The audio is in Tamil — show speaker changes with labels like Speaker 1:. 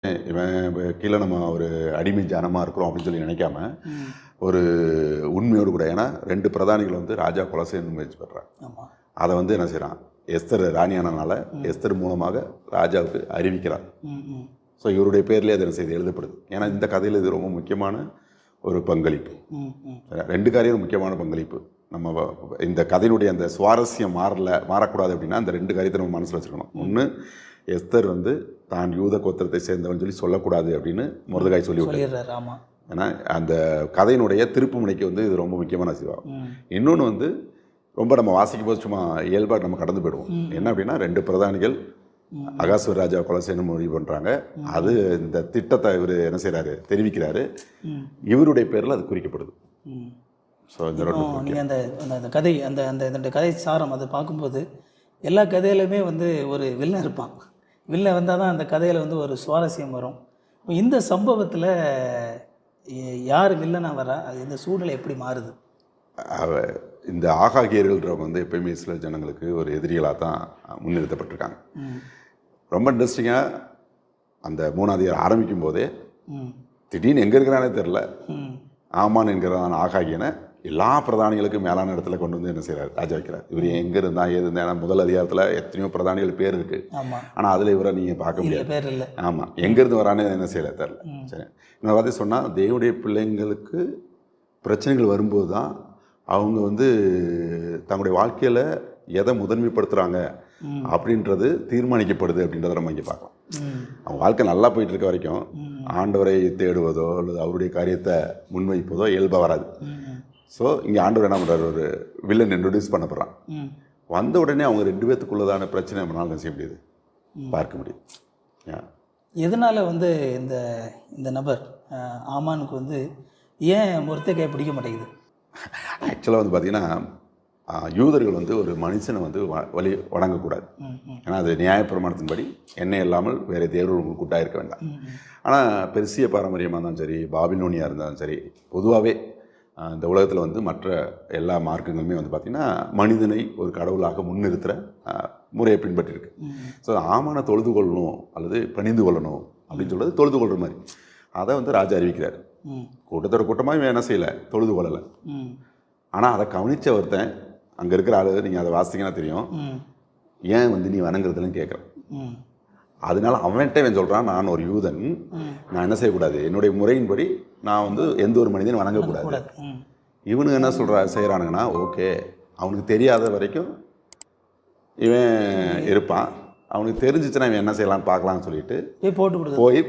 Speaker 1: இவன் கீழே நம்ம ஒரு அடிமை ஜனமாக இருக்கிறோம் அப்படின்னு சொல்லி நினைக்காம ஒரு உண்மையோடு கூட, ஏன்னா 2 பிரதானிகள் வந்து ராஜா கொலை செய்யணும்னு முயற்சி பண்ணுறாங்க. அதை வந்து என்ன செய்கிறான், எஸ்தர் ராணியானனால எஸ்தர் மூலமாக ராஜாவுக்கு அறிவிக்கிறார். ஸோ இவருடைய பேர்லேயே அது என்ன செய்து எழுதப்படுது. ஏன்னா இந்த கதையில் இது ரொம்ப முக்கியமான ஒரு பங்களிப்பு. 2 காரியம் முக்கியமான பங்களிப்பு. நம்ம இந்த கதையினுடைய அந்த சுவாரஸ்யம் மாறக்கூடாது அப்படின்னா அந்த 2 காரியத்தை நம்ம மனசில் வச்சுக்கணும். ஒன்று, எஸ்தர் வந்து தான் யூத கோத்திரத்தை சேர்ந்தவன் சொல்லி சொல்லக்கூடாது அப்படின்னு மொர்தெகாய் சொல்லிவிட்டார். ஏன்னா அந்த கதையினுடைய திருப்பு முனைக்கு வந்து இது ரொம்ப முக்கியமான செய்வார். இன்னொன்று வந்து ரொம்ப நம்ம வாசிக்கும் போது சும்மா இயல்பாக நம்ம கடந்து போயிடுவோம். என்ன அப்படின்னா 2 பிரதானிகள் அகாஸ்வர் ராஜா கொலை செய்யணும்னு முடிவு பண்ணுறாங்க. அது இந்த திட்டத்தை இவர் என்ன செய்கிறாரு, தெரிவிக்கிறாரு. இவருடைய பேரில் அது குறிக்கப்படுது. ஸோ
Speaker 2: நீங்கள் அந்த கதை அந்த கதை சாரம் அதை பார்க்கும்போது எல்லா கதையிலுமே வந்து ஒரு வில்லன் இருப்பான். வில்லன் வந்தால் தான் அந்த கதையில் வந்து ஒரு சுவாரஸ்யம் வரும். இப்போ இந்த சம்பவத்தில் யார் வில்லனாக வரா, அது இந்த சூழ்நிலை எப்படி மாறுது?
Speaker 1: இந்த ஆகாகியர்கள்ன்றவங்க வந்து எப்பயுமே இஸ்ரேல் ஜனங்களுக்கு ஒரு எதிரிகளாக தான் முன்னிறுத்தப்பட்டிருக்காங்க. ரொம்ப இன்ட்ரெஸ்டிங்காக அந்த 3ஆம் அதிகாரம் ஆரம்பிக்கும் போதே திடீர்னு எங்கே இருக்கிறானே தெரில, ஆமான் என்கிறதான ஆகாகியனை எல்லா பிரதானிகளுக்கும் மேலான இடத்துல கொண்டு வந்து என்ன செய்கிறார், ராஜா வைக்கிறார். இவர் எங்கே இருந்தால் ஏது இருந்தால், ஏன்னா முதல் அதிகாரத்தில் எத்தனையோ பிரதானிகள் பேர் இருக்குது. ஆனால் அதில் இவரை நீங்கள் பார்க்க முடியாது. ஆமாம், எங்கேருந்து வரானே என்ன செய்யலை தெரில. சரி, இன்னொரு வார்த்தை சொன்னால், தேவனுடைய பிள்ளைங்களுக்கு பிரச்சனைகள் வரும்போது தான் அவங்க வந்து தங்களுடைய வாழ்க்கையில் எதை முதன்மைப்படுத்துகிறாங்க அப்படின்றது தீர்மானிக்கப்படுது அப்படின்றத நம்ம இங்கே பார்க்கலாம். அவங்க வாழ்க்கை நல்லா போயிட்டு இருக்க வரைக்கும் ஆண்டவரை தேடுவதோ அல்லது அவருடைய காரியத்தை முன்வைப்பதோ இயல்பாக வராது. ஸோ இங்கே ஆண்டவர் என்ன பண்ணுறாரு, ஒரு வில்லன் இன்ட்ரடியூஸ் பண்ணப்படுறான். வந்த உடனே அவங்க 2 பேத்துக்குள்ளதான பிரச்சனை நம்மளால செய்ய முடியுது, பார்க்க முடியுது.
Speaker 2: எதனால் வந்து இந்த நபர் ஆமானுக்கு வந்து ஏன் மொர்தெகாய் பிடிக்க மாட்டேங்குது?
Speaker 1: ஆக்சுவலாக வந்து பார்த்திங்கன்னா, யூதர்கள் வந்து ஒரு மனுஷனை வந்து வணங்கக்கூடாது. ஏன்னா அது நியாயப்பிரமாணத்தின்படி எண்ணெய் இல்லாமல் வேறு தேவர்கள் கூட்டாக இருக்க வேண்டாம். ஆனால் பெர்சிய பாரம்பரியமாக இருந்தாலும் சரி, பாபிலோனியாக இருந்தாலும் சரி, பொதுவாகவே இந்த உலகத்தில் வந்து மற்ற எல்லா மார்க்கங்களுமே வந்து பார்த்திங்கன்னா மனிதனை ஒரு கடவுளாக முன்னிறுத்துகிற முறையை பின்பற்றிருக்கு. ஸோ ஆமான தொழுது கொள்ளணும் அல்லது பணிந்து கொள்ளணும் அப்படின்னு சொல்கிறது தொழுது கொள்கிற மாதிரி. அதை வந்து ராஜா அறிவிக்கிறார். கூட்டத்தோட கூட்டமாக இவன் என்ன செய்யலை, தொழுது கொள்ளலை. ஆனால் அதை கவனித்த ஒருத்தன் அங்கே இருக்கிற ஆளு, நீங்கள் அதை வாசித்தீங்கன்னா தெரியும், ஏன் வந்து நீ வணங்குறதுன்னு கேட்குறேன். அதனால அவன்கிட்ட இவன் சொல்கிறான், நான் ஒரு யூதன், நான் என்ன செய்யக்கூடாது, என்னுடைய முறையின்படி நான் வந்து எந்த ஒரு மனிதனும் வணங்கக்கூடாது. இவனுக்கு என்ன செய்கிறானுங்கன்னா, ஓகே அவனுக்கு தெரியாத வரைக்கும் இவன் இருப்பான், அவனுக்கு தெரிஞ்சிச்சுன்னா இவன் என்ன செய்யலான்னு பார்க்கலான்னு சொல்லிட்டு போய்